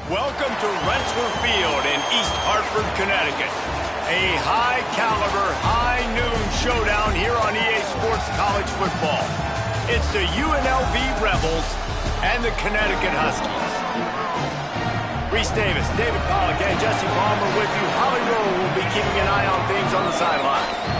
Welcome to Rensselaer Field in East Hartford, Connecticut. A high-caliber, high-noon showdown here on EA Sports College Football. It's the UNLV Rebels and the Connecticut Huskies. Reese Davis, David Pollack, and Jesse Palmer with you. Holly Rowe will be keeping an eye on things on the sideline.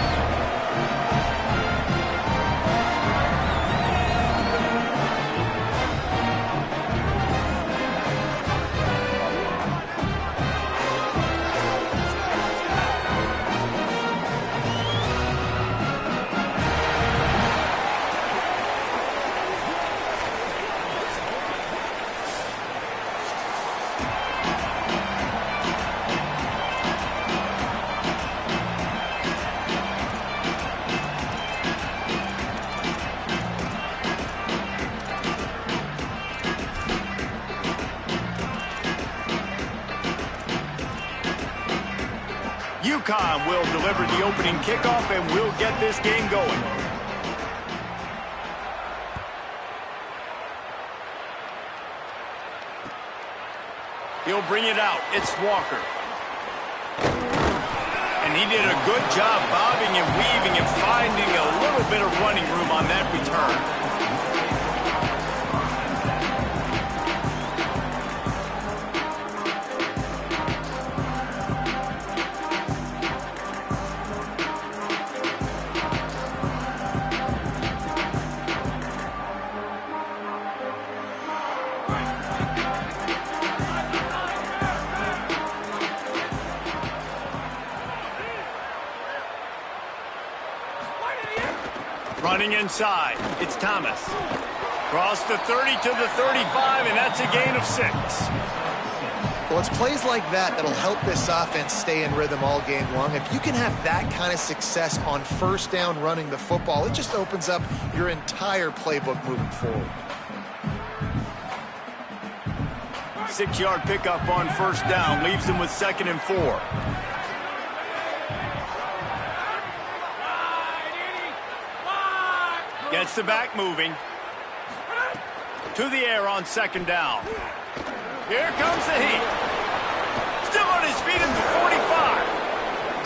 UConn will deliver the opening kickoff, and we'll get this game going. He'll bring it out. It's Walker. And he did a good job bobbing and weaving and finding a little bit of running room on that return. Running inside, it's Thomas. Cross the 30 to the 35, and that's a gain of 6. Well, it's plays like that that'll help this offense stay in rhythm all game long. If you can have that kind of success on first down running the football, it just opens up your entire playbook moving forward. 6-yard pickup on first down, leaves them with 2nd and 4. Gets the back moving. To the air on 2nd down. Here comes the heat. Still on his feet at the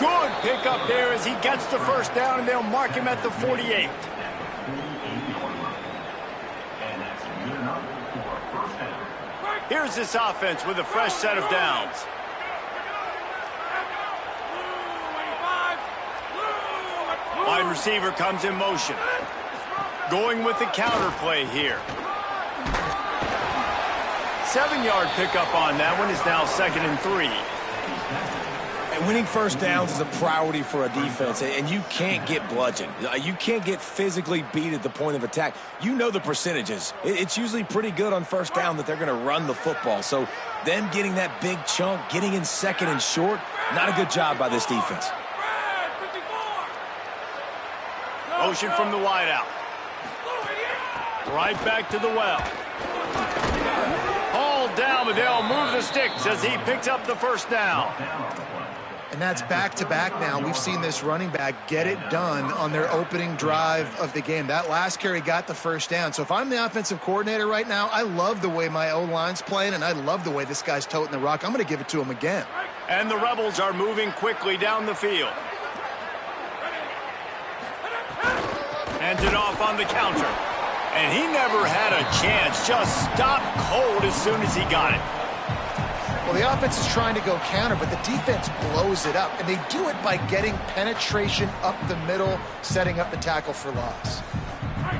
45. Good pickup there as he gets the first down, and they'll mark him at the 48. Here's this offense with a fresh set of downs. Wide receiver comes in motion. Going with the counter play here. 7-yard pickup on that one is now 2nd and 3. And winning first downs is a priority for a defense, and you can't get bludgeoned. You can't get physically beat at the point of attack. You know the percentages. It's usually pretty good on first down that they're going to run the football. So them getting that big chunk, getting in 2nd and short, not a good job by this defense. Motion from the wideout. Right back to the well. Hauled down, but they'll move the sticks as he picks up the first down. And that's back-to-back now. We've seen this running back get it done on their opening drive of the game. That last carry got the first down. So if I'm the offensive coordinator right now, I love the way my O-line's playing, and I love the way this guy's toting the rock. I'm going to give it to him again. And the Rebels are moving quickly down the field. Hands it off on the counter. And he never had a chance. Just stopped cold as soon as he got it. Well, the offense is trying to go counter, but the defense blows it up. And they do it by getting penetration up the middle, setting up the tackle for loss.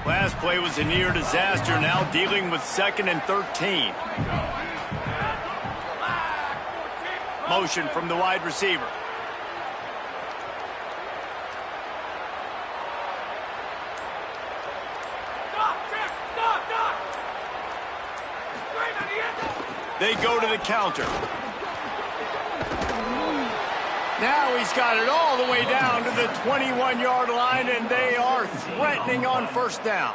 Last play was a near disaster, now dealing with 2nd and 13. Motion from the wide receiver. They go to the counter. Now he's got it all the way down to the 21-yard line, and they are threatening on first down.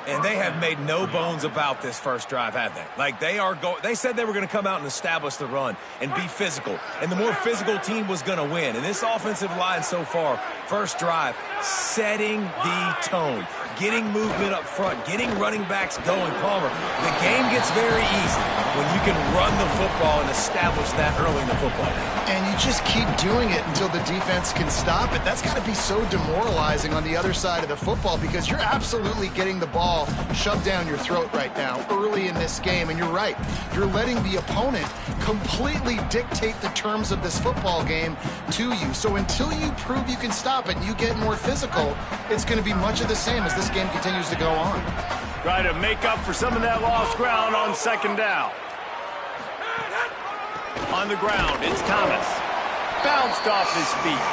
And they have made no bones about this first drive, have they? Like, they said they were going to come out and establish the run and be physical. And the more physical team was going to win. And this offensive line so far, first drive, setting the tone. getting movement up front, getting running backs going. Palmer, the game gets very easy when you can run the football and establish that early in the football game. And you just keep doing it until the defense can stop it. That's got to be so demoralizing on the other side of the football because you're absolutely getting the ball shoved down your throat right now early in this game. And you're right. You're letting the opponent completely dictate the terms of this football game to you. So until you prove you can stop it and you get more physical, it's going to be much of the same as this game continues to go on. Try to make up for some of that lost ground on second down. On the ground, it's Thomas. Bounced off his feet.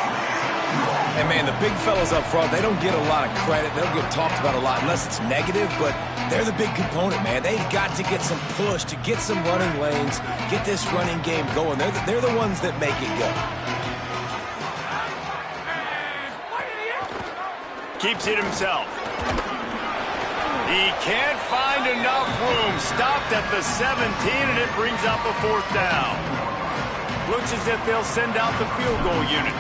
And, man, the big fellas up front, they don't get a lot of credit. They don't get talked about a lot unless it's negative, but they're the big component, man. They've got to get some push, to get some running lanes, get this running game going. They're the ones that make it go. Keeps it himself. He can't find enough room. Stopped at the 17, and it brings up a fourth down. Looks as if they'll send out the field goal unit.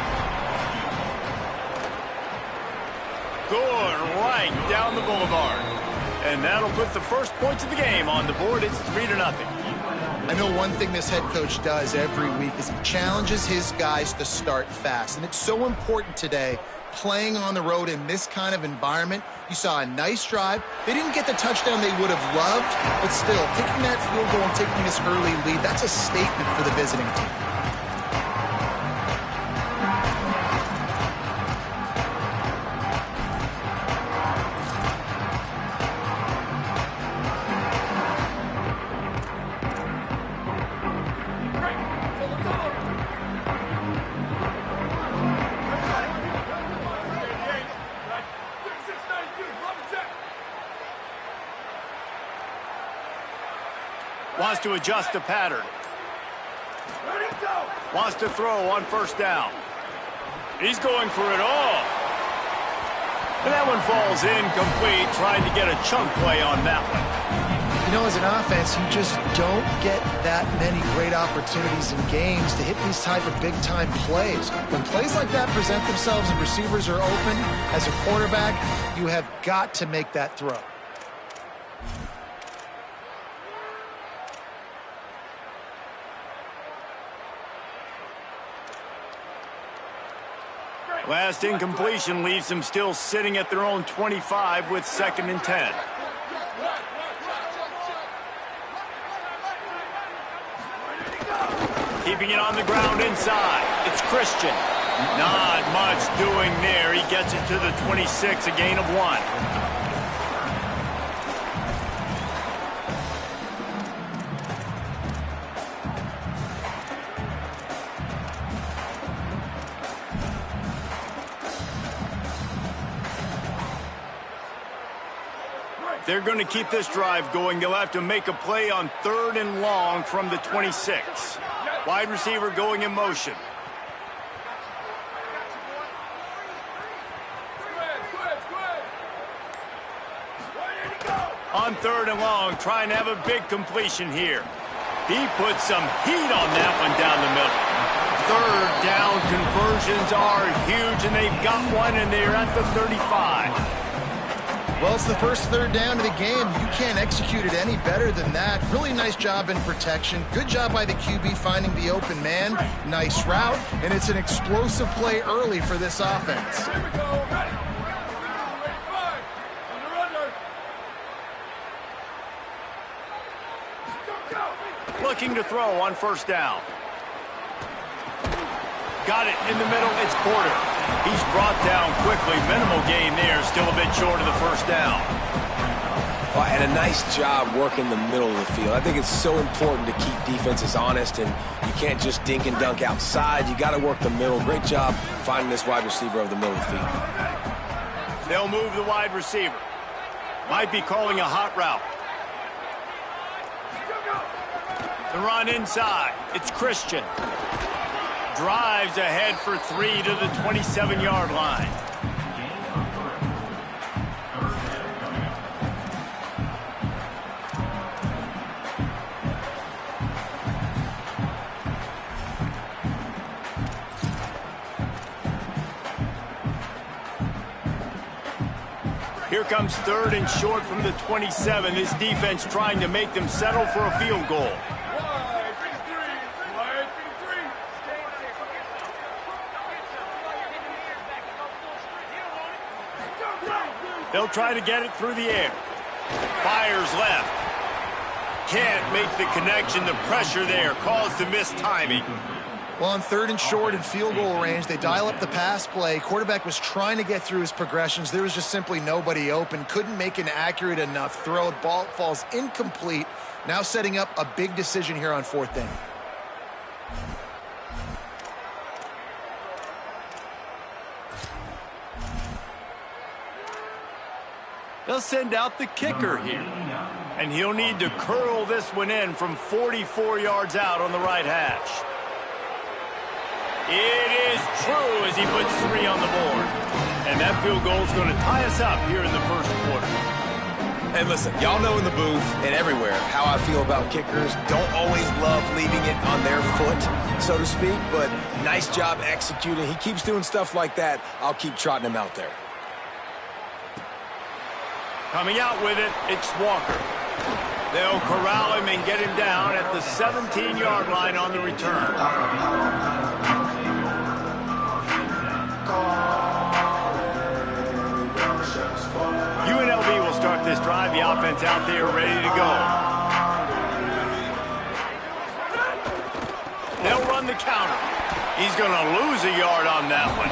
Good right down the boulevard. And that'll put the first points of the game on the board. It's 3-0. I know one thing this head coach does every week is he challenges his guys to start fast. And it's so important today, playing on the road in this kind of environment. You saw a nice drive. They didn't get the touchdown they would have loved, but still, taking that field goal and taking this early lead, that's a statement for the visiting team. Wants to adjust the pattern. Wants to throw on first down. He's going for it all. And that one falls incomplete, trying to get a chunk play on that one. You know, as an offense, you just don't get that many great opportunities in games to hit these type of big-time plays. When plays like that present themselves and receivers are open, as a quarterback, you have got to make that throw. Last incompletion leaves them still sitting at their own 25 with 2nd and 10. Keeping it on the ground inside. It's Christian. Not much doing there. He gets it to the 26, a gain of 1. They're going to keep this drive going. They'll have to make a play on 3rd and long from the 26. Wide receiver going in motion. On 3rd and long, trying to have a big completion here. He puts some heat on that one down the middle. 3rd down conversions are huge, and they've got one, and they're at the 35. Well, it's the first 3rd down of the game. You can't execute it any better than that. Really nice job in protection. Good job by the QB finding the open man. Nice route, and it's an explosive play early for this offense. Here we go. Ready. Looking to throw on first down. Got it in the middle. It's Porter. He's brought down quickly. Minimal gain there. Still a bit short of the first down. And a nice job working the middle of the field. I think it's so important to keep defenses honest, and you can't just dink and dunk outside. You got to work the middle. Great job finding this wide receiver over the middle of the field. They'll move the wide receiver. Might be calling a hot route. The run inside. It's Christian. Drives ahead for 3 to the 27-yard line. Here comes 3rd and short from the 27. This defense trying to make them settle for a field goal. They'll try to get it through the air. Fires left. Can't make the connection. The pressure there caused the missed timing. Well, on 3rd and short and field goal range, they dial up the pass play. Quarterback was trying to get through his progressions. There was just simply nobody open. Couldn't make an accurate enough throw. Ball falls incomplete. Now setting up a big decision here on 4th down. They'll send out the kicker here. And he'll need to curl this one in from 44 yards out on the right hash. It is true as he puts 3 on the board. And that field goal is going to tie us up here in the first quarter. And listen, y'all know in the booth and everywhere how I feel about kickers. Don't always love leaving it on their foot, so to speak, but nice job executing. He keeps doing stuff like that. I'll keep trotting him out there. Coming out with it, it's Walker. They'll corral him and get him down at the 17-yard line on the return. UNLV will start this drive. The offense out there ready to go. They'll run the counter. He's going to lose a yard on that one.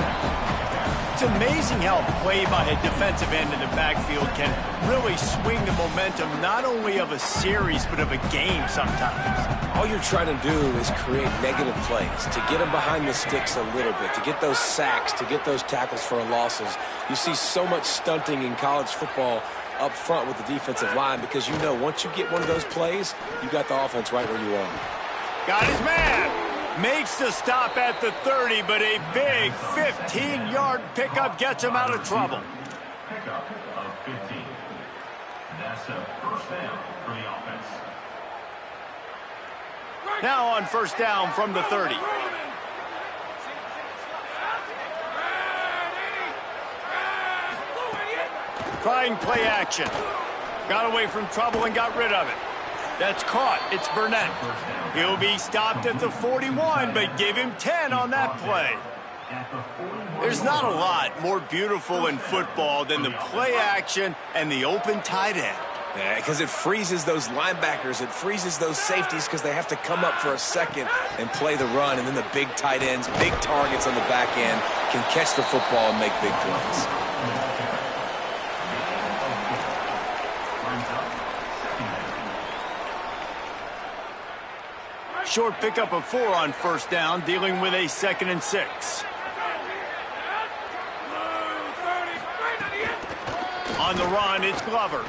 It's amazing how a play by a defensive end in the backfield can really swing the momentum not only of a series but of a game sometimes. All you're trying to do is create negative plays, to get them behind the sticks a little bit, to get those sacks, to get those tackles for losses. You see so much stunting in college football up front with the defensive line because you know once you get one of those plays, you got the offense right where you want them. Got his man. Makes the stop at the 30, but a big 15-yard pickup gets him out of trouble. Pickup of 15. That's a first down for the offense. Now on first down from the 30. Trying play action. Got away from trouble and got rid of it. That's caught. It's Burnett. He'll be stopped at the 41, but give him 10 on that play. There's not a lot more beautiful in football than the play action and the open tight end. Yeah, because it freezes those linebackers. It freezes those safeties because they have to come up for a second and play the run. And then the big tight ends, big targets on the back end can catch the football and make big plays. Short pickup of 4 on first down, dealing with a 2nd and 6. On the run, it's Glover.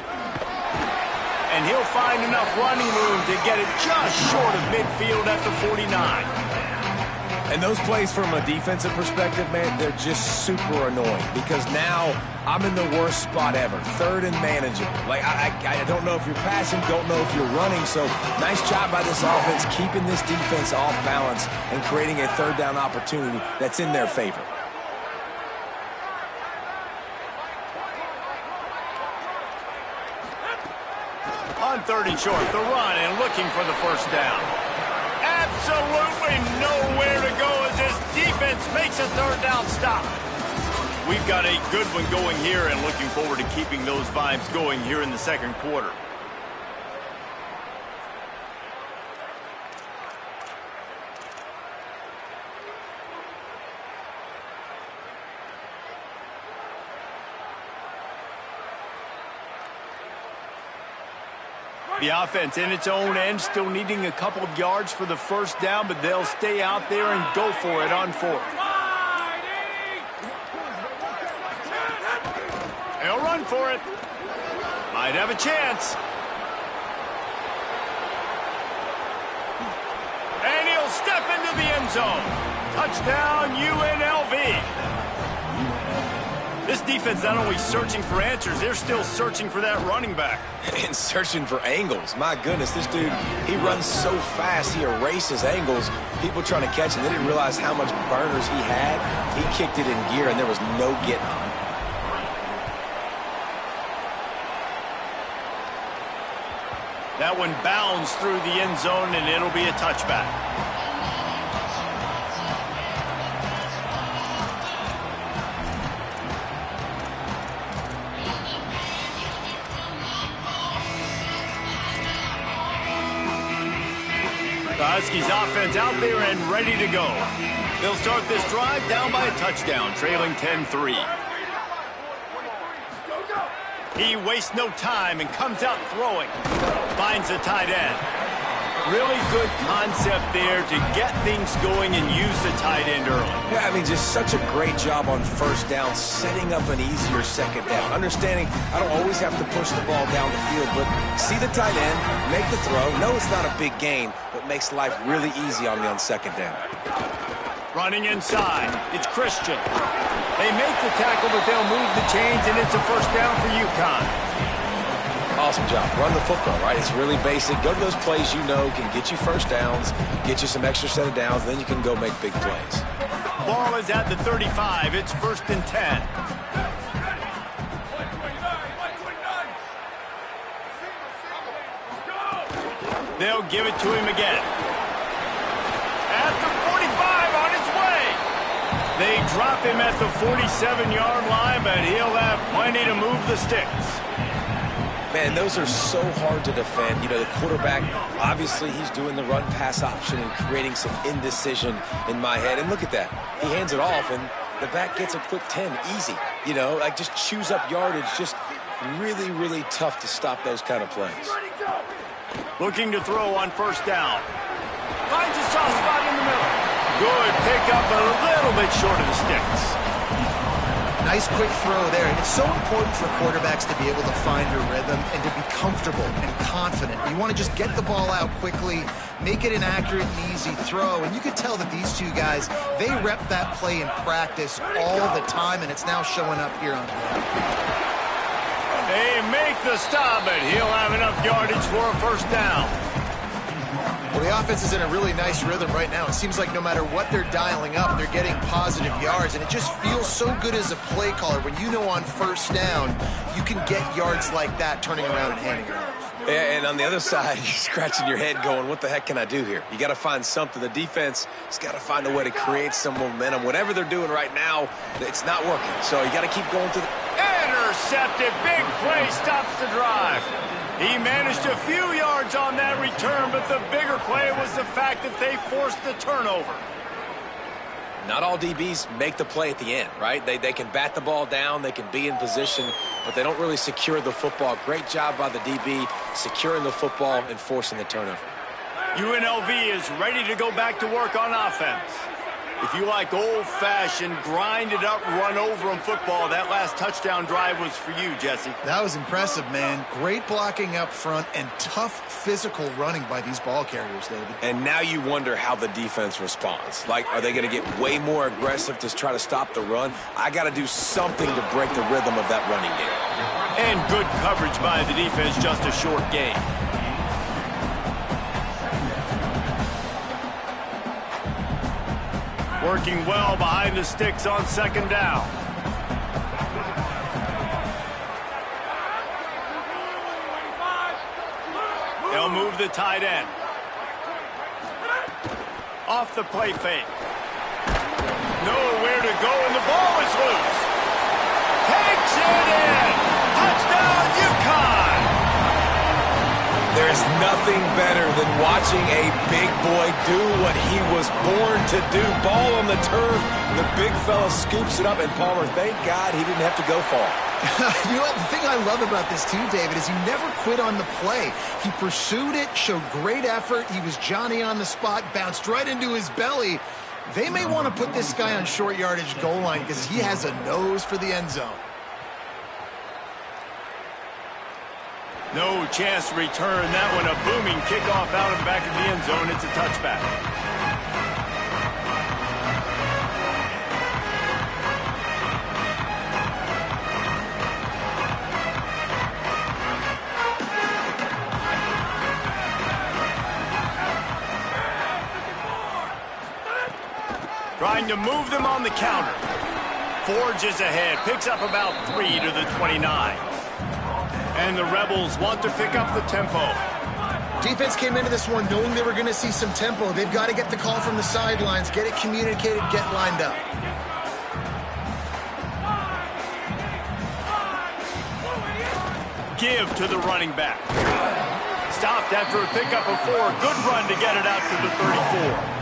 And he'll find enough running room to get it just short of midfield at the 49. And those plays from a defensive perspective, man, they're just super annoying because now I'm in the worst spot ever, 3rd and manageable. Like, I don't know if you're passing, don't know if you're running, so nice job by this offense keeping this defense off balance and creating a 3rd down opportunity that's in their favor. On 3rd and short, the run and looking for the first down. Absolutely nowhere to go as this defense makes a 3rd down stop. We've got a good one going here and looking forward to keeping those vibes going here in the second quarter. The offense in its own end, still needing a couple of yards for the first down, but they'll stay out there and go for it on 4th. They'll run for it. Might have a chance. And he'll step into the end zone. Touchdown, UNLV. This defense not only searching for answers, they're still searching for that running back. And searching for angles. My goodness, this dude, he runs so fast, he erases angles. People trying to catch him, they didn't realize how much burners he had. He kicked it in gear, and there was no getting him. That one bounds through the end zone, and it'll be a touchback. The Huskies offense out there and ready to go. They'll start this drive down by a touchdown, trailing 10-3. He wastes no time and comes out throwing. Finds the tight end. Really good concept there to get things going and use the tight end early. Yeah, I mean, just such a great job on first down, setting up an easier second down. Understanding I don't always have to push the ball down the field, but see the tight end, make the throw. No, it's not a big gain, but makes life really easy on me on second down. Running inside, it's Christian. They make the tackle, but they'll move the chains, and it's a first down for UConn. Awesome job. Run the football, right? It's really basic. Go to those plays you know can get you first downs, get you some extra set of downs, then you can go make big plays. Ball is at the 35. It's 1st and 10. They'll give it to him again. At the 45, on his way. They drop him at the 47-yard line, but he'll have plenty to move the sticks. Man, those are so hard to defend. You know, the quarterback, obviously he's doing the run-pass option and creating some indecision in my head. And look at that. He hands it off, and the back gets a quick 10. Easy. You know, like just chews up yardage. Just really, really tough to stop those kind of plays. Looking to throw on first down. Finds a soft spot in the middle. Good pickup, but a little bit short of the sticks. Nice quick throw there, and it's so important for quarterbacks to be able to find a rhythm and to be comfortable and confident. You want to just get the ball out quickly, make it an accurate and easy throw, and you can tell that these two guys, they rep that play in practice all the time, and it's now showing up here on the ground. They make the stop, but he'll have enough yardage for a first down. Well, the offense is in a really nice rhythm right now. It seems like no matter what they're dialing up, they're getting positive yards, and it just feels so good as a play caller when you know on first down you can get yards like that turning around and handing it off. Yeah, and on the other side, you're scratching your head going, what the heck can I do here? You got to find something. The defense has got to find a way to create some momentum. Whatever they're doing right now, it's not working. So you got to keep going to the... Intercepted. Big play stops the drive. He managed a few yards on that return, but the bigger play was the fact that they forced the turnover. Not all DBs make the play at the end, right? They can bat the ball down, they can be in position, but they don't really secure the football. Great job by the DB securing the football and forcing the turnover. UNLV is ready to go back to work on offense. If you like old-fashioned, grinded-up, run-over-'em football, that last touchdown drive was for you, Jesse. That was impressive, man. Great blocking up front and tough physical running by these ball carriers, David. And now you wonder how the defense responds. Like, are they going to get way more aggressive to try to stop the run? I got to do something to break the rhythm of that running game. And good coverage by the defense, just a short gain. Working well behind the sticks on second down. They'll move the tight end. Off the play fake. Nowhere to go, and the ball is loose. Takes it in. Touchdown, UConn. There's nothing better than watching a big boy do what he was born to do. Ball on the turf, the big fella scoops it up, and Palmer, thank God he didn't have to go far. You know what, the thing I love about this too, David, is he never quit on the play. He pursued it, showed great effort. He was Johnny on the spot, bounced right into his belly. They may want to put this guy on short yardage goal line because he has a nose for the end zone. No chance to return that one. A booming kickoff out of the back of the end zone. It's a touchback. Trying to move them on the counter. Forges ahead. Picks up about 3 to the 29. And the Rebels want to pick up the tempo. Defense came into this one knowing they were going to see some tempo. They've got to get the call from the sidelines, get it communicated, get lined up. Give to the running back. Stopped after a pickup of 4. Good run to get it out to the 34.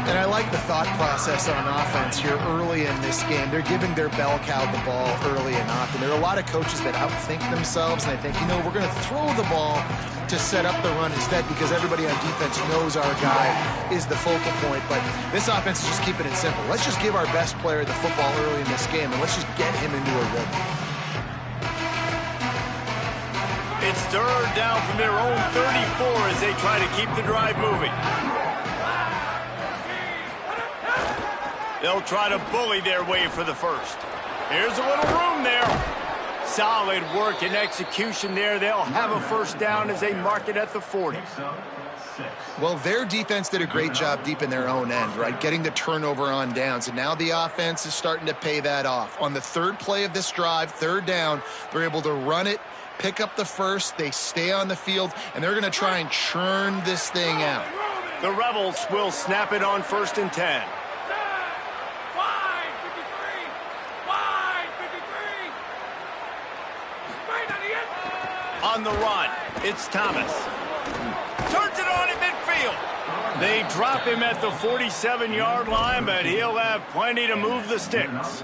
And I like the thought process on offense here early in this game. They're giving their bell cow the ball early and often. There are a lot of coaches that outthink themselves, and they think, we're going to throw the ball to set up the run instead because everybody on defense knows our guy is the focal point. But this offense is just keeping it simple. Let's just give our best player the football early in this game, and let's just get him into a rhythm. It's third down from their own 34 as they try to keep the drive moving. They'll try to bully their way for the first. Here's a little room there. Solid work and execution there. They'll have a first down as they mark it at the 40. Well, their defense did a great job deep in their own end, right? Getting the turnover on downs. And now the offense is starting to pay that off. On the third play of this drive, third down, they're able to run it, pick up the first, they stay on the field, and they're going to try and churn this thing out. The Rebels will snap it on 1st and 10. On the run, it's Thomas. Turns it on at midfield. They drop him at the 47-yard line, but he'll have plenty to move the sticks.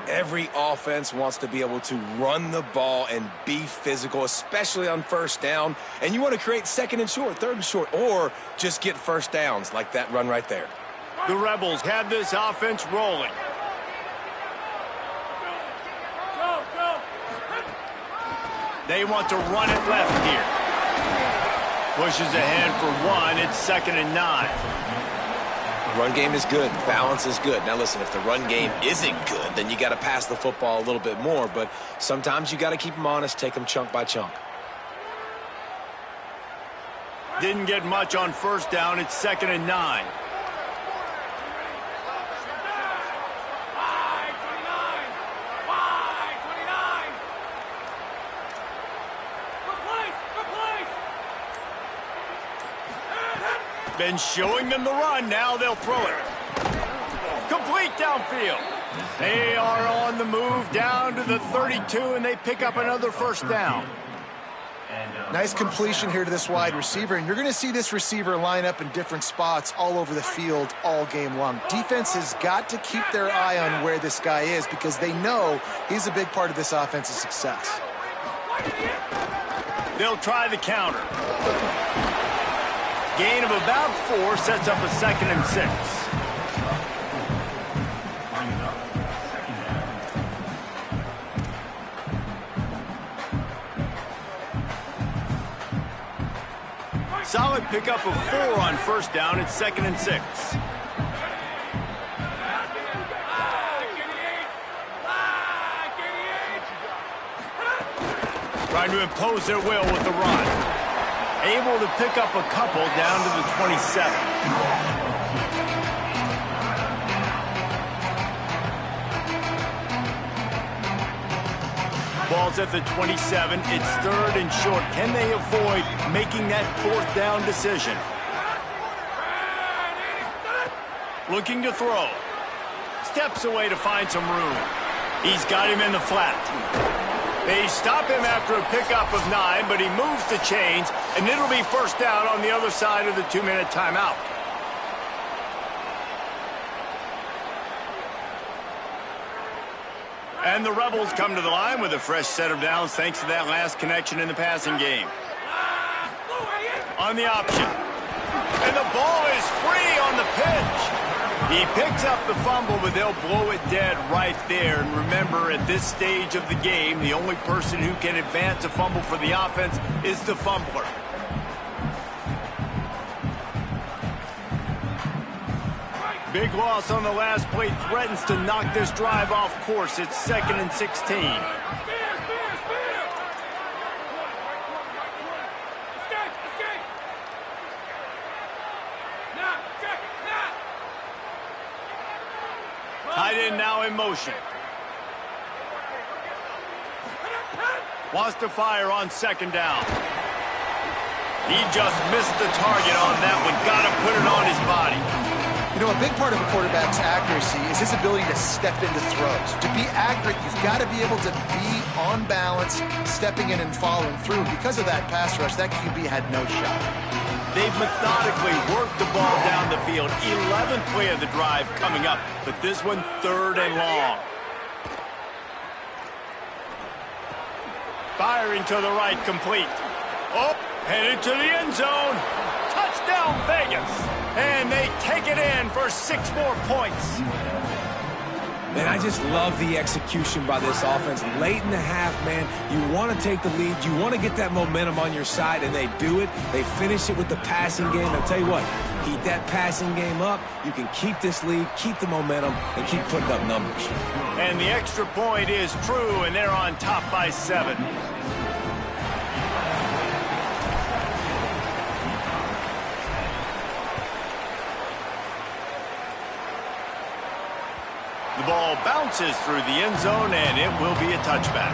Every offense wants to be able to run the ball and be physical, especially on first down. And you want to create second and short, third and short, or just get first downs like that run right there. The Rebels have this offense rolling. They want to run it left here. Pushes ahead for 1. It's 2nd and 9. Run game is good. Balance is good. Now, listen, if the run game isn't good, then you got to pass the football a little bit more. But sometimes you got to keep them honest, take them chunk by chunk. Didn't get much on first down. It's 2nd and 9. Been showing them the run. Now they'll throw it. Complete downfield. They are on the move down to the 32, and they pick up another first down. Nice completion here to this wide receiver, and you're going to see this receiver line up in different spots all over the field all game long. Defense has got to keep their eye on where this guy is because they know he's a big part of this offense's success. They'll try the counter. Gain of about 4 sets up a 2nd and 6. Solid pickup of 4 on first down. It's 2nd and 6. Trying to impose their will with the run. Able to pick up a couple down to the 27. Ball's at the 27. It's 3rd and short. Can they avoid making that 4th down decision? Looking to throw. Steps away to find some room. He's got him in the flat. They stop him after a pickup of 9, but he moves the chains, and it'll be first down on the other side of the 2-minute timeout. And the Rebels come to the line with a fresh set of downs thanks to that last connection in the passing game. On the option. And the ball is free on the pitch. He picks up the fumble, but they'll blow it dead right there. And remember, at this stage of the game, the only person who can advance a fumble for the offense is the fumbler. Big loss on the last play threatens to knock this drive off course. It's 2nd and 16. Tight end now in motion. Wants to fire on 2nd down. He just missed the target on that one. Got to put it on his body. You know, a big part of a quarterback's accuracy is his ability to step into throws. To be accurate, you've got to be able to be on balance, stepping in and following through. Because of that pass rush, that QB had no shot. They've methodically worked the ball down the field. 11th play of the drive coming up, but this one 3rd and long. Firing to the right, complete. Oh, headed to the end zone. Touchdown, Vegas. And they take it in for 6 more points. Man, I just love the execution by this offense. Late in the half, man, you want to take the lead. You want to get that momentum on your side, and they do it. They finish it with the passing game. I'll tell you what, keep that passing game up. You can keep this lead, keep the momentum, and keep putting up numbers. And the extra point is true, and they're on top by 7. The ball bounces through the end zone, and it will be a touchback.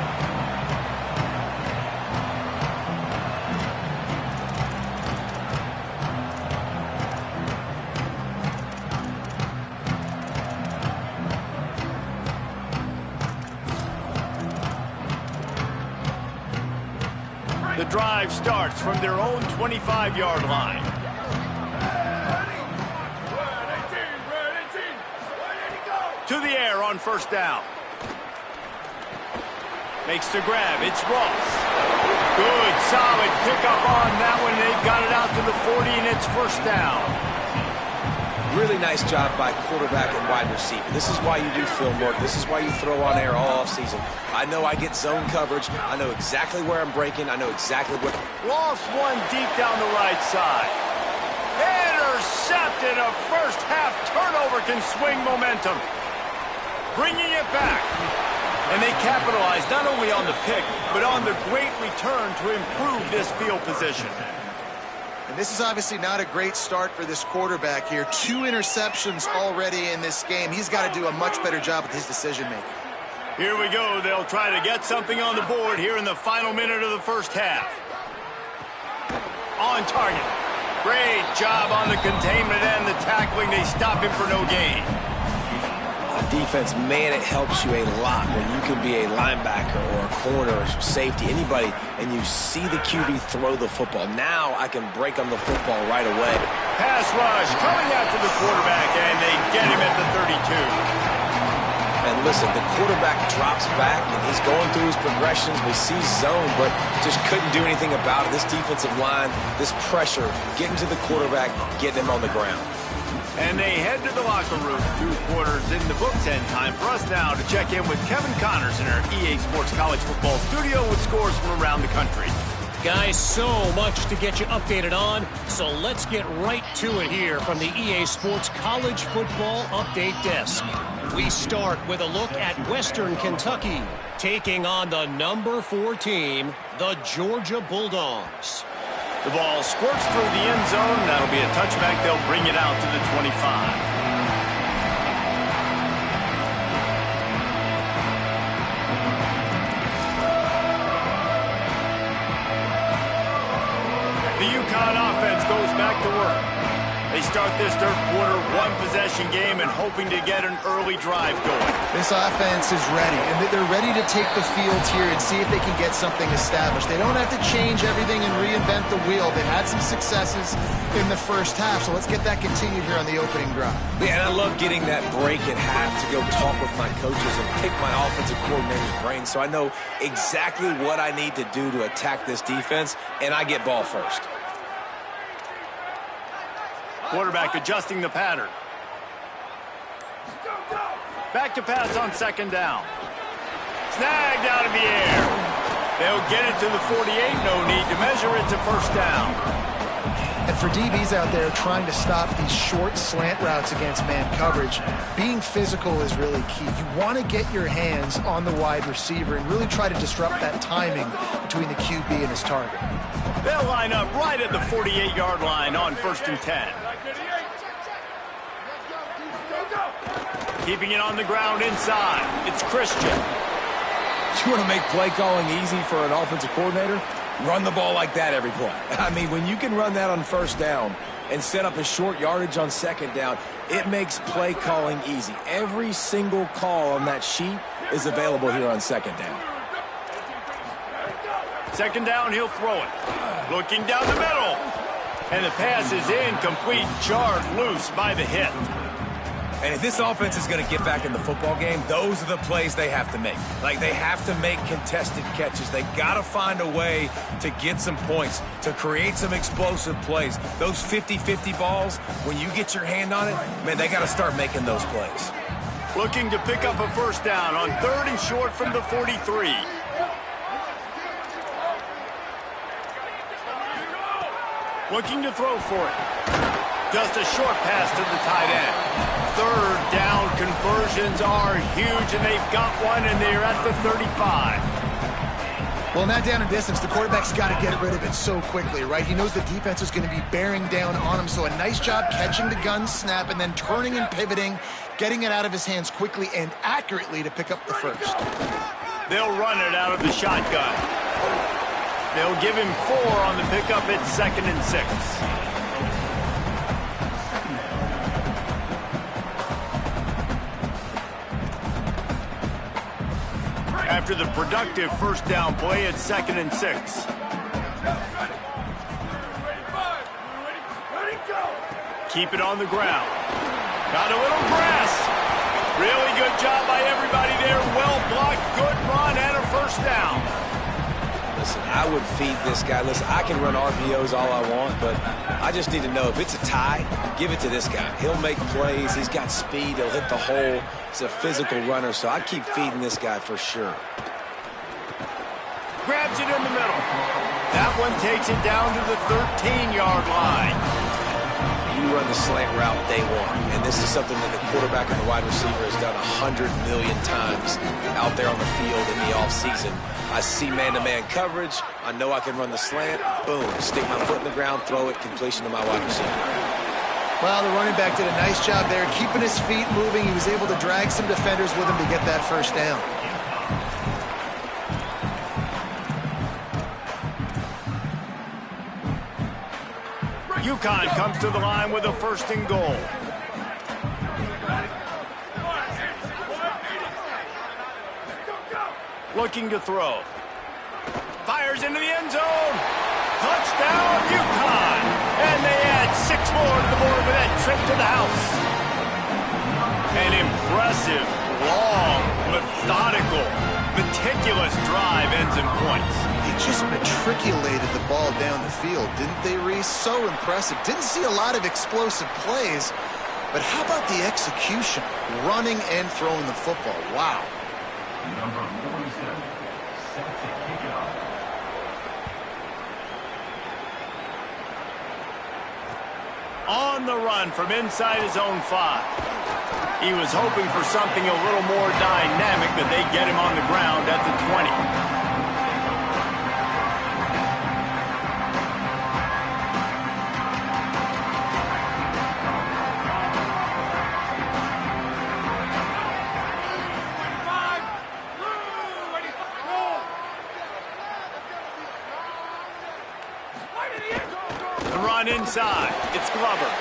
The drive starts from their own 25-yard line. To the air on 1st down. Makes the grab. It's Ross. Good, solid pickup on that one. They've got it out to the 40, and it's 1st down. Really nice job by quarterback and wide receiver. This is why you do film work. This is why you throw on air all offseason. I know I get zone coverage. I know exactly where I'm breaking. I know exactly what. Lost one deep down the right side. Intercepted. A first-half turnover can swing momentum. Bringing it back. And they capitalized not only on the pick, but on the great return to improve this field position. And this is obviously not a great start for this quarterback here. 2 interceptions already in this game. He's got to do a much better job with his decision-making. Here we go. They'll try to get something on the board here in the final minute of the first half. On target. Great job on the containment and the tackling. They stop him for no gain. Defense, man, it helps you a lot when you can be a linebacker or a corner or safety, anybody, and you see the QB throw the football. Now I can break on the football right away. Pass rush coming after the quarterback, and they get him at the 32. And listen, the quarterback drops back, and he's going through his progressions. We see zone, but just couldn't do anything about it. This defensive line, this pressure, getting to the quarterback, getting him on the ground. And they head to the locker room. 2 quarters in the books, and time for us now to check in with Kevin Connors in our EA Sports College Football studio with scores from around the country. Guys, so much to get you updated on, so let's get right to it here from the EA Sports College Football Update Desk. We start with a look at Western Kentucky, taking on the number 4 team, the Georgia Bulldogs. The ball squirts through the end zone. That'll be a touchback. They'll bring it out to the 25. The UConn offense goes back to work. They start this 3rd quarter 1-possession game and hoping to get an early drive going. This offense is ready, and they're ready to take the field here and see if they can get something established. They don't have to change everything and reinvent the wheel. They've had some successes in the first half, so let's get that continued here on the opening drive. Yeah, and I love getting that break at half to go talk with my coaches and pick my offensive coordinator's brain so I know exactly what I need to do to attack this defense, and I get ball first. Quarterback adjusting the pattern. Back to pass on 2nd down. Snagged out of the air. They'll get it to the 48. No need to measure it to 1st down. And for DBs out there trying to stop these short slant routes against man coverage, being physical is really key. You want to get your hands on the wide receiver and really try to disrupt that timing between the QB and his target. They'll line up right at the 48-yard line on 1st and 10. Keeping it on the ground inside. It's Christian. You want to make play calling easy for an offensive coordinator? Run the ball like that every play. I mean, when you can run that on first down and set up a short yardage on second down, it makes play calling easy. Every single call on that sheet is available here on second down. Second down, he'll throw it. Looking down the middle. And the pass is incomplete, jarred loose by the hit. And if this offense is going to get back in the football game, those are the plays they have to make. Like, they have to make contested catches. They got to find a way to get some points, to create some explosive plays. Those 50-50 balls, when you get your hand on it, man, they got to start making those plays. Looking to pick up a first down on 3rd and short from the 43. Looking to throw for it. Just a short pass to the tight end. 3rd down conversions are huge, and they've got one, and they're at the 35. Well, in that down and distance, the quarterback's got to get rid of it so quickly, right? He knows the defense is going to be bearing down on him, so a nice job catching the gun snap and then turning and pivoting, getting it out of his hands quickly and accurately to pick up the first. They'll run it out of the shotgun. They'll give him 4 on the pickup at 2nd and 6. After the productive first down play at 2nd and 6. Keep it on the ground. Got a little grass. Really good job by everybody there. Well blocked, good run, and a first down. Listen, I would feed this guy. Listen, I can run RPOs all I want, but I just need to know if it's a tie, give it to this guy. He'll make plays. He's got speed. He'll hit the hole. He's a physical runner, so I keep feeding this guy for sure. Grabs it in the middle. That one takes it down to the 13-yard line. You run the slant route day one, and this is something that the quarterback and the wide receiver has done 100 million times out there on the field in the offseason. I see man-to-man coverage. I know I can run the slant. Boom, stick my foot in the ground, throw it, completion to my wide receiver. Well, the running back did a nice job there, keeping his feet moving. He was able to drag some defenders with him to get that first down. UConn comes to the line with a 1st and goal. Looking to throw. Fires into the end zone. Touchdown, UConn. And they add 6 more to the board with that trip to the house. An impressive, long, methodical, meticulous drive ends in points. They just matriculated the ball down the field, didn't they, Reese? So impressive. Didn't see a lot of explosive plays, but how about the execution? Running and throwing the football. Wow. Number 47, set to kick it off. On the run from inside his own 5. He was hoping for something a little more dynamic, but they get him on the ground at the 20. Inside, it's Glover.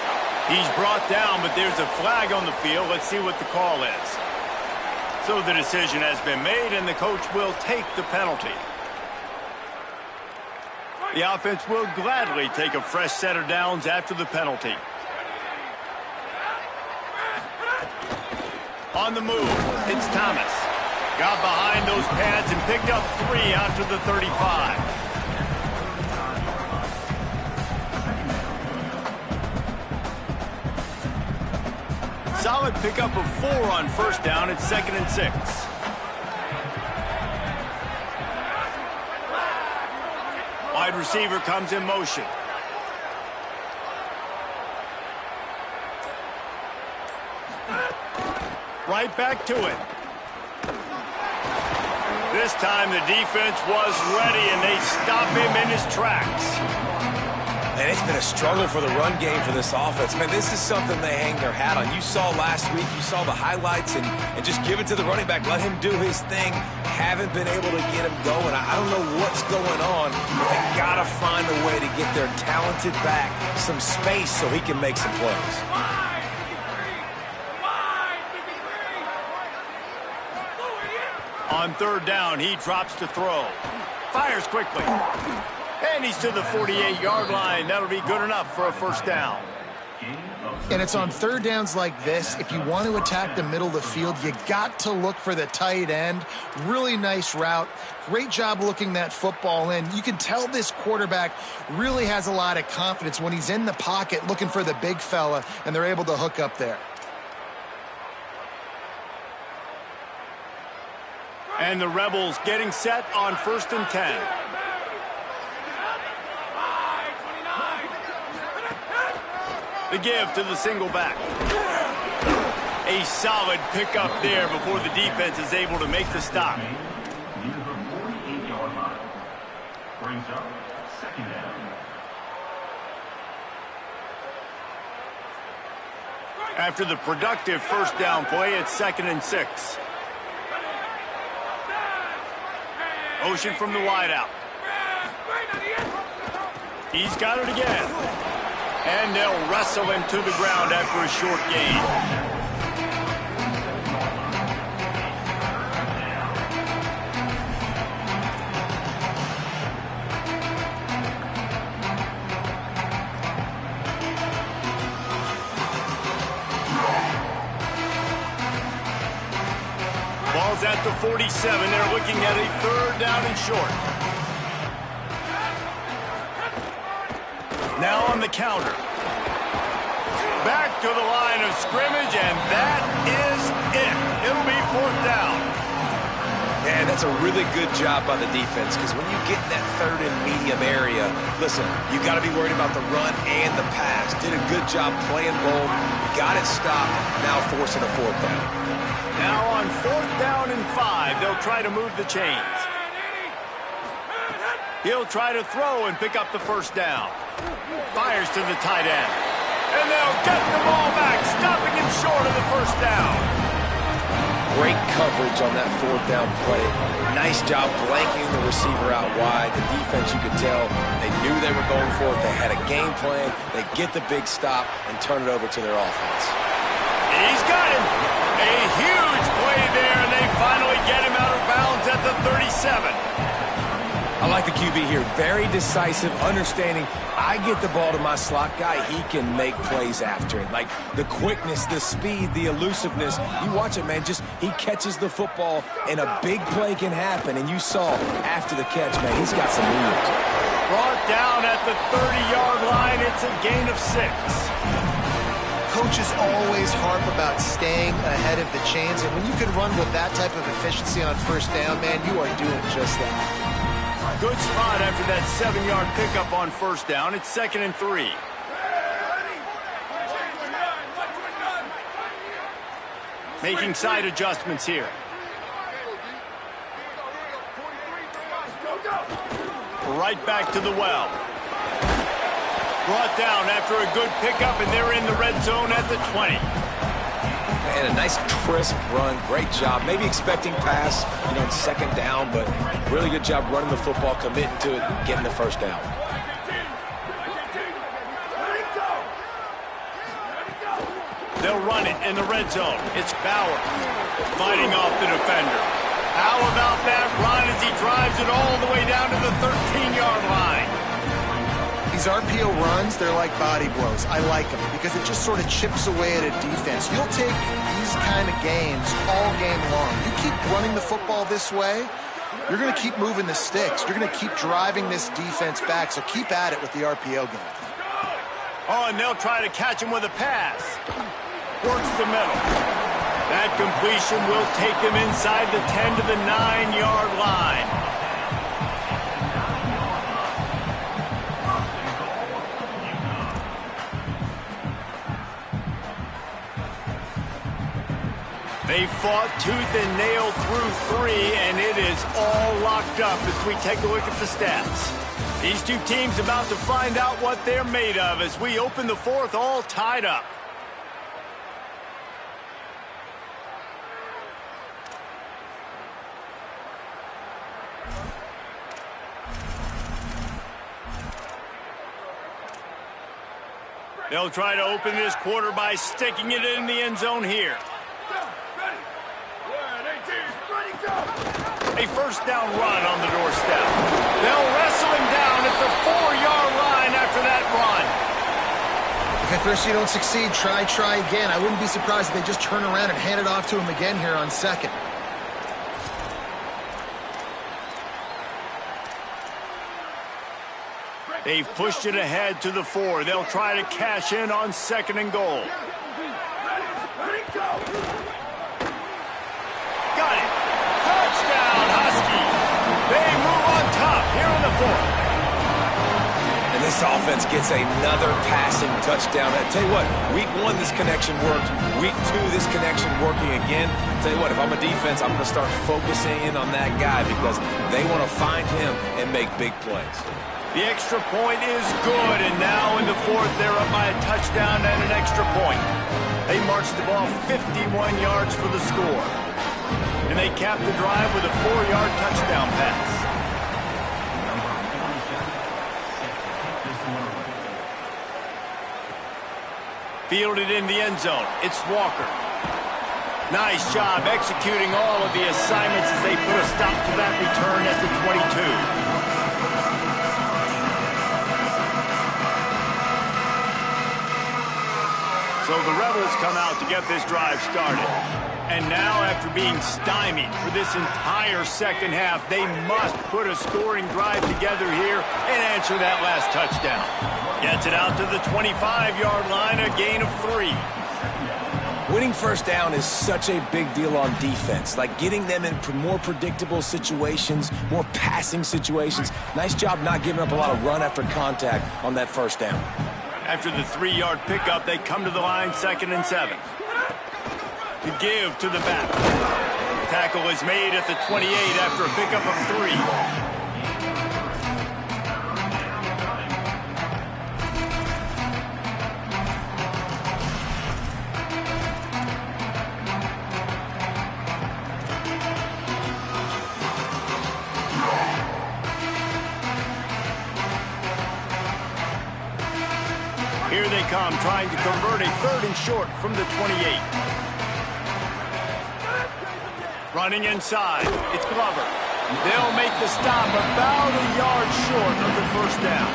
He's brought down, but there's a flag on the field. Let's see what the call is. So the decision has been made, and the coach will take the penalty. The offense will gladly take a fresh set of downs after the penalty. On the move, it's Thomas. Got behind those pads and picked up 3 out to the 35. Solid pickup of 4 on first down at 2nd and 6. Wide receiver comes in motion. Right back to it. This time the defense was ready, and they stop him in his tracks. And it's been a struggle for the run game for this offense. Man, this is something they hang their hat on. You saw last week, you saw the highlights, and just give it to the running back. Let him do his thing. Haven't been able to get him going. I don't know what's going on, but they got to find a way to get their talented back some space so he can make some plays. On third down, he drops to throw. Fires quickly. And he's to the 48-yard line. That'll be good enough for a first down. And it's on third downs like this. If you want to attack the middle of the field, you got to look for the tight end. Really nice route. Great job looking that football in. You can tell this quarterback really has a lot of confidence when he's in the pocket looking for the big fella, and they're able to hook up there. And the Rebels getting set on 1st and 10. The give to the single back. A solid pickup there before the defense is able to make the stop. Near the 48-yard line. Brings up second down. After the productive first down play, it's 2nd and 6. Motion from the wideout. He's got it again. And they'll wrestle him to the ground after a short gain. Ball's at the 47. They're looking at a third down and short. Now on the counter. Back to the line of scrimmage, and that is it. It'll be 4th down. Yeah, that's a really good job by the defense, because when you get in that third and medium area, listen, you got to be worried about the run and the pass. Did a good job playing both. Got it stopped. Now forcing a 4th down. Now on 4th down and 5, they'll try to move the chains. He'll try to throw and pick up the first down. Fires to the tight end. And they'll get the ball back, stopping him short of the first down. Great coverage on that 4th down play. Nice job blanking the receiver out wide. The defense, you could tell, they knew they were going for it. They had a game plan. They get the big stop and turn it over to their offense. He's got him. A huge play there, and they finally get him out of bounds at the 37. I like the QB here. Very decisive, understanding I get the ball to my slot guy, he can make plays after it. Like the quickness, the speed, the elusiveness. You watch it, man, just he catches the football and a big play can happen. And you saw after the catch, man, he's got some moves. Brought down at the 30-yard line. It's a gain of 6. Coaches always harp about staying ahead of the chains, and when you can run with that type of efficiency on first down, man, you are doing just that. Good spot after that 7-yard pickup on first down. It's 2nd and 3. Making side adjustments here. Right back to the well. Brought down after a good pickup, and they're in the red zone at the 20. And a nice crisp run. Great job. Maybe expecting pass, on 2nd down, but really good job running the football, committing to it, and getting the first down. They'll run it in the red zone. It's Bauer fighting off the defender. How about that run as he drives it all the way down to the 13-yard line? These RPO runs, they're like body blows. I like them because it just sort of chips away at a defense. You'll take these kind of games all game long. You keep running the football this way, you're going to keep moving the sticks. You're going to keep driving this defense back, so keep at it with the RPO game. Oh, and they'll try to catch him with a pass. Works the middle. That completion will take him inside the 10 to the 9-yard line. They fought tooth and nail through 3, and it is all locked up as we take a look at the stats. These two teams about to find out what they're made of as we open the fourth all tied up. They'll try to open this quarter by sticking it in the end zone here. A first down run on the doorstep. They'll wrestle him down at the 4-yard line after that run. If at first you don't succeed, try again. I wouldn't be surprised if they just turn around and hand it off to him again here on second. They've pushed it ahead to the 4. They'll try to cash in on second and goal. Got it. Touchdown, Huskies. They move on top here in the fourth. And this offense gets another passing touchdown. I tell you what, week 1, this connection worked. Week 2, this connection working again. I tell you what, if I'm a defense, I'm going to start focusing in on that guy because they want to find him and make big plays. The extra point is good, and now in the fourth, they're up by a touchdown and an extra point. They marched the ball 51 yards for the score. And they capped the drive with a 4-yard touchdown pass. Fielded in the end zone. It's Walker. Nice job executing all of the assignments as they put a stop to that return at the 22. So the Rebels come out to get this drive started. And now, after being stymied for this entire second half, they must put a scoring drive together here and answer that last touchdown. Gets it out to the 25-yard line, a gain of 3. Winning first down is such a big deal on defense, like getting them in more predictable situations, more passing situations. Nice job not giving up a lot of run after contact on that first down. After the 3-yard pickup, they come to the line, 2nd and 7. To give to the back. Tackle is made at the 28 after a pickup of 3. Here they come, trying to convert a 3rd and short from the 28. Running inside, it's Glover. They'll make the stop about a yard short of the first down.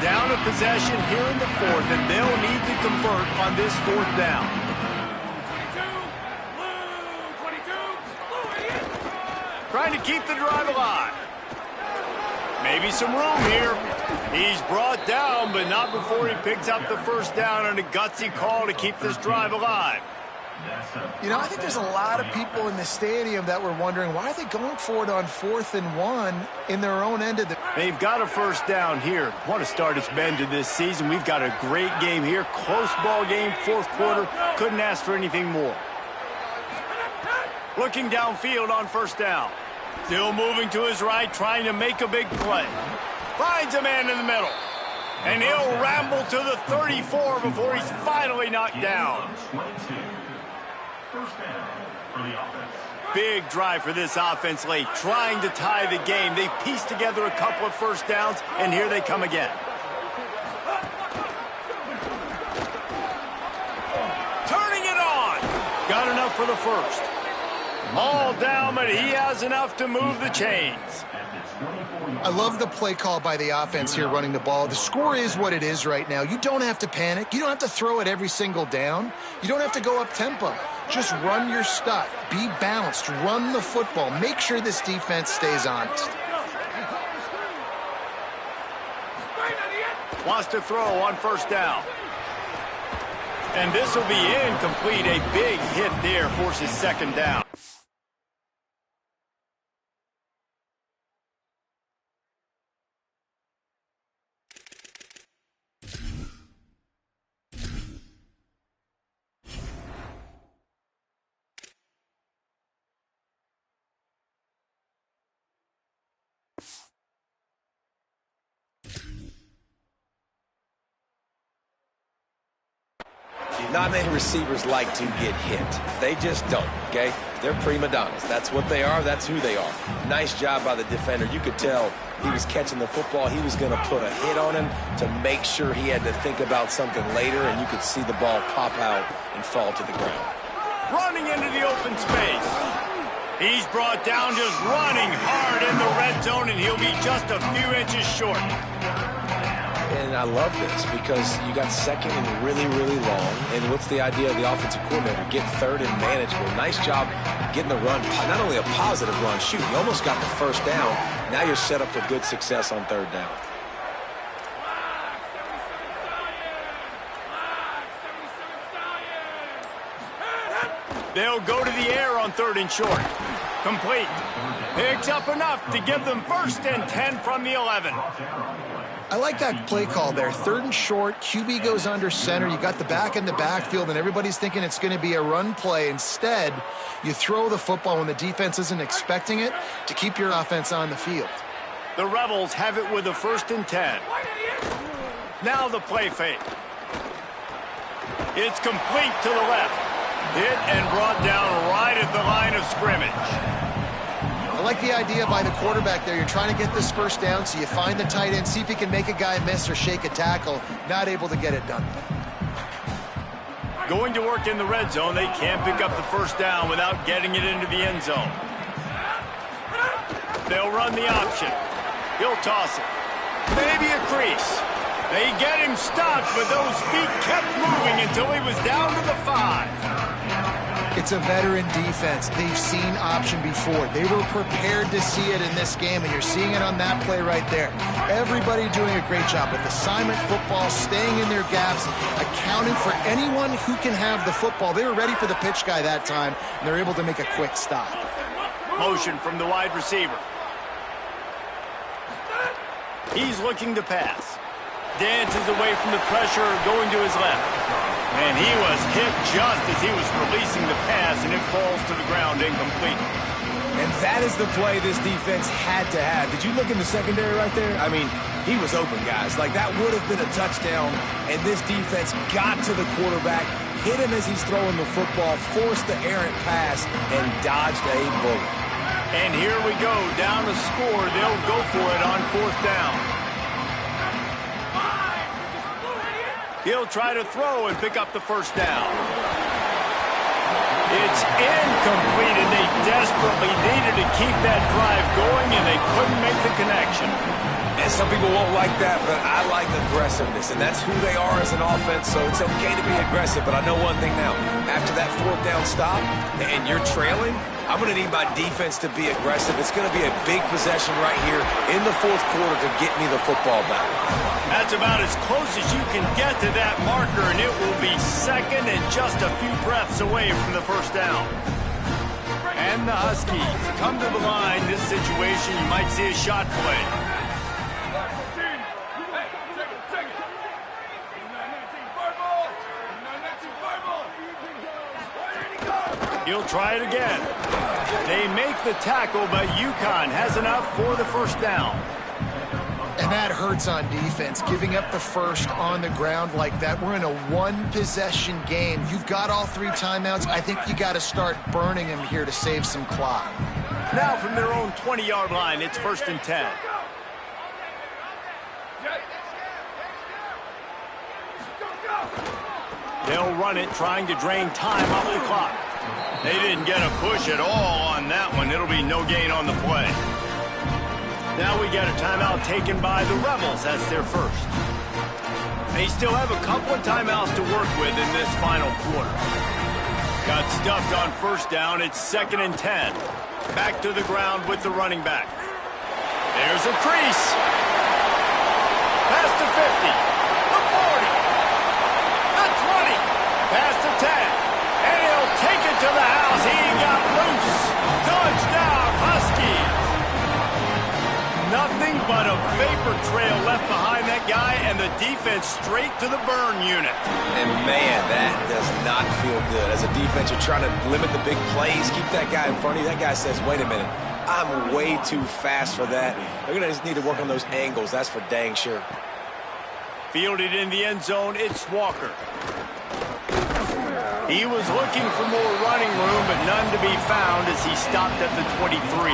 Down a possession here in the 4th, and they'll need to convert on this 4th down. Trying to keep the drive alive. Maybe some room here. He's brought down, but not before he picks up the first down on a gutsy call to keep this drive alive. You know, I think there's a lot of people in the stadium that were wondering, why are they going for it on 4th and 1 in their own end of the... They've got a first down here. What a start it's been to this season. We've got a great game here. Close ball game, 4th quarter. Couldn't ask for anything more. Looking downfield on first down. Still moving to his right, trying to make a big play. Finds a man in the middle. And he'll ramble to the 34 before he's finally knocked down. Big drive for this offense late, trying to tie the game. They've pieced together a couple of first downs, and here they come again. Turning it on. Got enough for the first. All down, but he has enough to move the chains. I love the play call by the offense here running the ball. The score is what it is right now. You don't have to panic. You don't have to throw it every single down. You don't have to go up tempo. Just run your stuff. Be balanced. Run the football. Make sure this defense stays honest. Wants to throw on first down. And this will be incomplete. A big hit there forces second down. Not many receivers like to get hit. They just don't, okay? They're prima donnas. That's what they are. That's who they are. Nice job by the defender. You could tell he was catching the football. He was going to put a hit on him to make sure he had to think about something later, and you could see the ball pop out and fall to the ground. Running into the open space. He's brought down just running hard in the red zone, and he'll be just a few inches short. And I love this because you got second and really, really long. And what's the idea of the offensive coordinator? Get third and manageable. Nice job getting the run. Not only a positive run, shoot, you almost got the first down. Now you're set up for good success on third down. They'll go to the air on 3rd and short. Complete. Picks up enough to give them 1st and 10 from the 11. I like that play call there. 3rd and short, QB goes under center. You got the back in the backfield, and everybody's thinking it's going to be a run play. Instead, you throw the football when the defense isn't expecting it to keep your offense on the field. The Rebels have it with a 1st and 10. Now the play fake. It's complete to the left. Hit and brought down right at the line of scrimmage. I like the idea by the quarterback there. You're trying to get this first down, so you find the tight end, see if he can make a guy miss or shake a tackle. Not able to get it done. Going to work in the red zone, they can't pick up the first down without getting it into the end zone. They'll run the option. He'll toss it. Maybe a crease. They get him stopped, but those feet kept moving until he was down to the 5. It's a veteran defense. They've seen option before. They were prepared to see it in this game, and you're seeing it on that play right there. Everybody doing a great job with assignment football, staying in their gaps, accounting for anyone who can have the football. They were ready for the pitch guy that time, and they're able to make a quick stop. Motion from the wide receiver. He's looking to pass. Dances away from the pressure, going to his left. And he was hit just as he was releasing the pass, and it falls to the ground incomplete. And that is the play this defense had to have. Did you look in the secondary right there? I mean, he was open, guys. Like, that would have been a touchdown, and this defense got to the quarterback, hit him as he's throwing the football, forced the errant pass, and dodged a bullet. And here we go, down to score. They'll go for it on 4th down. He'll try to throw and pick up the first down. It's incomplete, and they desperately needed to keep that drive going, and they couldn't make the connection. And some people won't like that, but I like aggressiveness, and that's who they are as an offense, so it's okay to be aggressive. But I know one thing now. After that 4th down stop, and you're trailing, I'm going to need my defense to be aggressive. It's going to be a big possession right here in the 4th quarter to get me the football back. That's about as close as you can get to that marker, and it will be second and just a few breaths away from the first down. And the Huskies come to the line. This situation, you might see a shot play. He'll try it again. They make the tackle, but UConn has enough for the first down. And that hurts on defense, giving up the first on the ground like that. We're in a one-possession game. You've got all 3 timeouts. I think you got to start burning them here to save some clock. Now from their own 20-yard line, it's 1st and 10. They'll run it, trying to drain time off the clock. They didn't get a push at all on that one. It'll be no gain on the play. Now we get a timeout taken by the Rebels. That's their first. They still have a couple of timeouts to work with in this final quarter. Got stuffed on 1st down. It's 2nd and 10. Back to the ground with the running back. There's a crease. Past the 50. The 40. The 20. Past the 10. And he'll take it to the house. He got loose. Touchdown, Huskies. Nothing but a vapor trail left behind that guy, and the defense straight to the burn unit. And, man, that does not feel good. As a defense, you're trying to limit the big plays, keep that guy in front of you. That guy says, wait a minute, I'm way too fast for that. They're going to just need to work on those angles. That's for dang sure. Fielded in the end zone, it's Walker. He was looking for more running room, but none to be found as he stopped at the 23.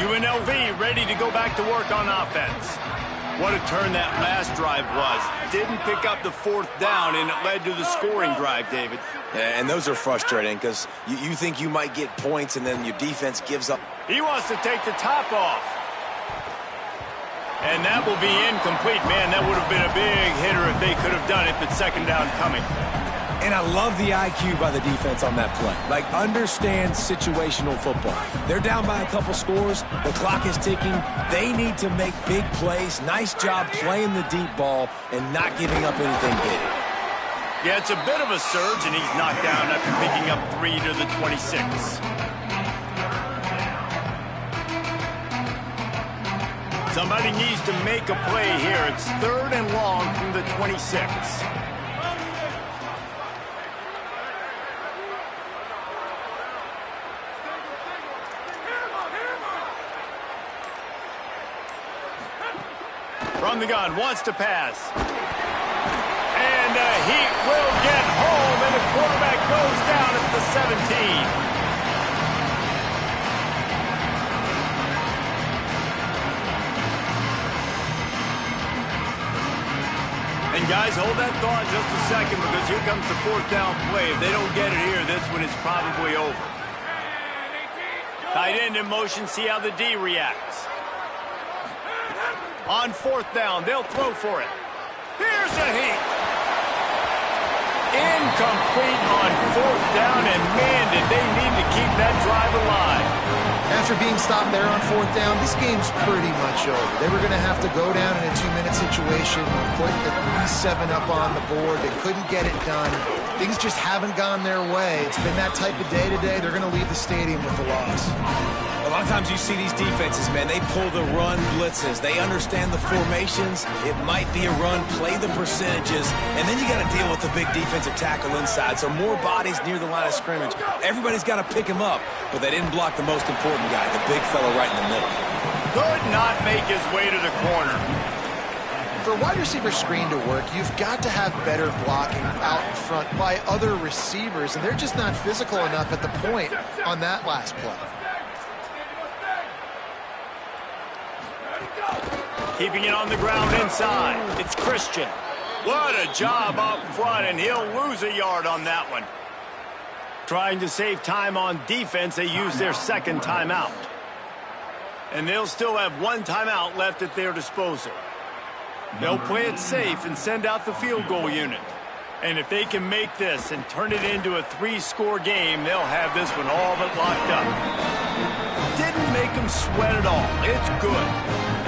UNLV ready to go back to work on offense. What a turn that last drive was. Didn't pick up the 4th down, and it led to the scoring drive, David. Yeah, and those are frustrating because you think you might get points, and then your defense gives up. He wants to take the top off. And that will be incomplete. Man, that would have been a big hitter if they could have done it, but second down coming. And I love the IQ by the defense on that play. Like, understand situational football. They're down by a couple scores. The clock is ticking. They need to make big plays. Nice job playing the deep ball and not giving up anything big. Yeah, it's a bit of a surge, and he's knocked down after picking up 3 to the 26. Somebody needs to make a play here. It's 3rd and long from the 26. From the gun, wants to pass. And he will get home, and the quarterback goes down at the 17. And guys, hold that thought just a second, because here comes the 4th down play. If they don't get it here, this one is probably over. Tight end in motion, see how the D reacts. On 4th down, they'll throw for it. Here's a heat. Incomplete on 4th down, and man, did they need to keep that drive alive. After being stopped there on 4th down, this game's pretty much over. They were going to have to go down in a 2-minute situation, put at least 7 up on the board. They couldn't get it done. Things just haven't gone their way. It's been that type of day today. They're going to leave the stadium with the loss. A lot of times you see these defenses, man, they pull the run blitzes. They understand the formations. It might be a run, play the percentages, and then you got to deal with the big defensive tackle inside. So more bodies near the line of scrimmage. Everybody's got to pick him up, but they didn't block the most important guy, the big fella right in the middle. Could not make his way to the corner. For a wide receiver screen to work, you've got to have better blocking out in front by other receivers, and they're just not physical enough at the point on that last play. Keeping it on the ground inside. It's Christian. What a job up front, and he'll lose a yard on that one. Trying to save time on defense, they use their 2nd timeout. And they'll still have 1 timeout left at their disposal. They'll play it safe and send out the field goal unit. And if they can make this and turn it into a 3-score game, they'll have this one all but locked up. Didn't make them sweat at all. It's good.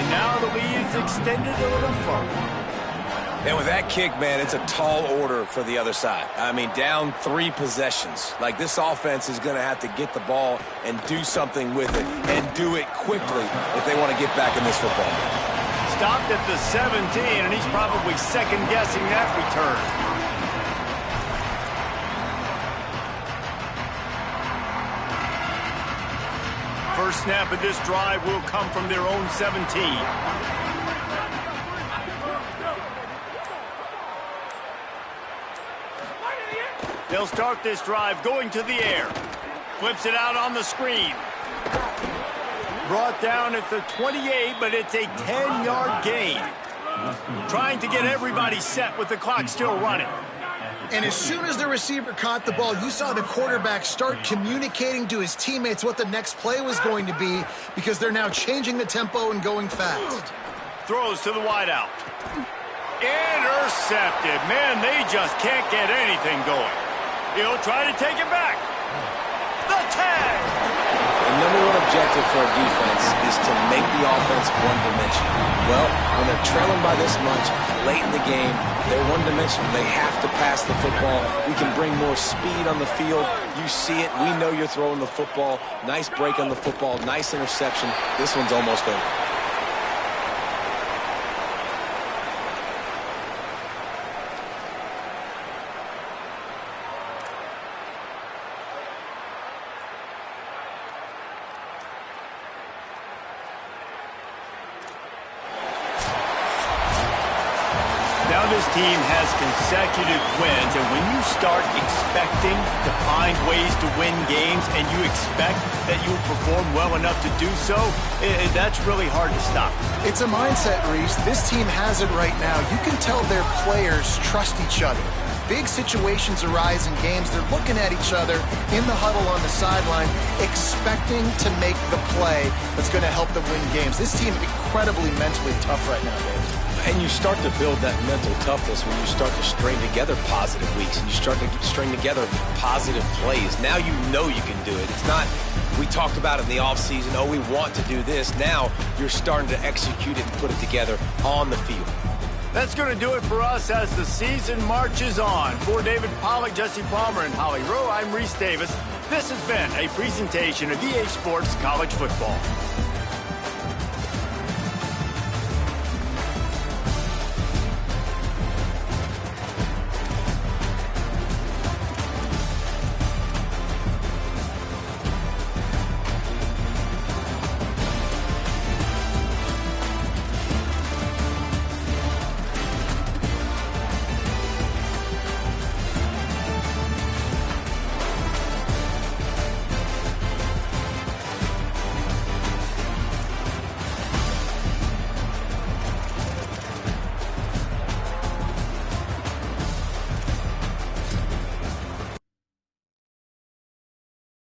And now the lead's extended a little further. And with that kick, man, it's a tall order for the other side. I mean, down 3 possessions. Like, this offense is going to have to get the ball and do something with it, and do it quickly if they want to get back in this football game. Stopped at the 17, and he's probably second-guessing that return. First snap of this drive will come from their own 17. They'll start this drive going to the air. Flips it out on the screen. Brought down at the 28, but it's a 10-yard gain. Trying to get everybody set with the clock still running. And as soon as the receiver caught the ball, you saw the quarterback start communicating to his teammates what the next play was going to be, because they're now changing the tempo and going fast. Throws to the wideout. Intercepted. Man, they just can't get anything going. He'll try to take it back. The tag. The number 1 objective for a defense is to make the offense one-dimensional. Well, when they're trailing by this much, late in the game, they're one-dimensional. They have to pass the football. We can bring more speed on the field. You see it. We know you're throwing the football. Nice break on the football. Nice interception. This one's almost over. this team has consecutive wins, and when you start expecting to find ways to win games and you expect that you will perform well enough to do so, that's really hard to stop. It's a mindset, Reese. This team has it right now. You can tell their players trust each other. Big situations arise in games. They're looking at each other in the huddle on the sideline, expecting to make the play that's going to help them win games. This team is incredibly mentally tough right now, Dave. And you start to build that mental toughness when you start to string together positive weeks and you start to string together positive plays. Now you know you can do it. It's not, we talked about it in the offseason, oh, we want to do this. Now you're starting to execute it and put it together on the field. That's going to do it for us as the season marches on. For David Pollack, Jesse Palmer, and Holly Rowe, I'm Reese Davis. This has been a presentation of EA Sports College Football.